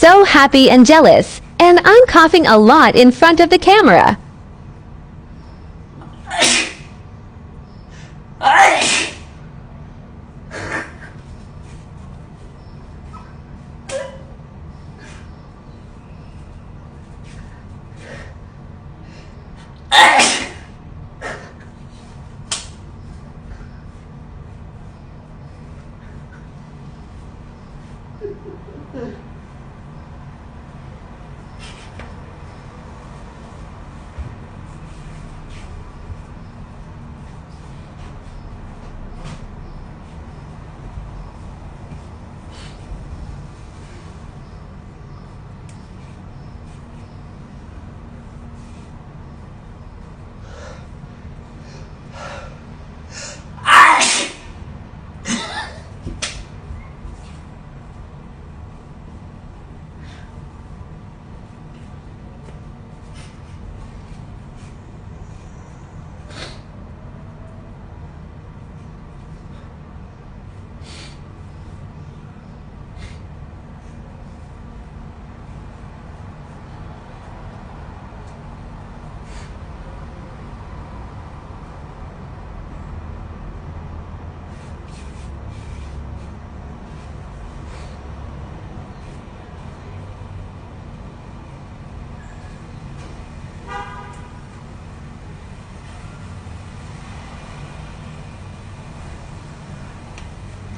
so happy and jealous, and I'm coughing a lot in front of the camera.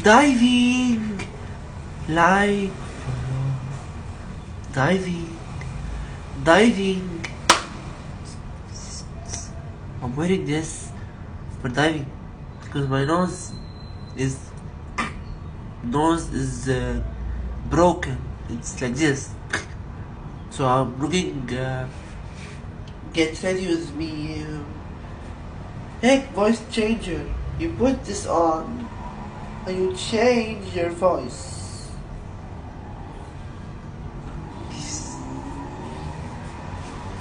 Diving! Like, diving, diving. I'm wearing this for diving because my is nose is broken. It's like this. So I'm looking. Get ready with me. Hey, voice changer. You put this on and you change your voice.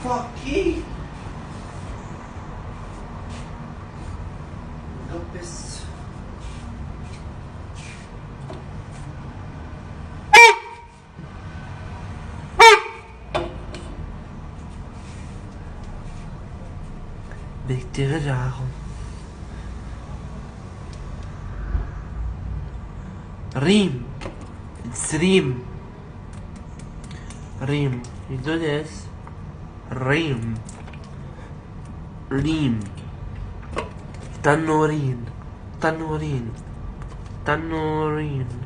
Fucky. Lopez. Viktige dagen. Reem. It's Reem. Reem. You do this. Reem. Reem. Tannorin. Tannorin. Tannorin.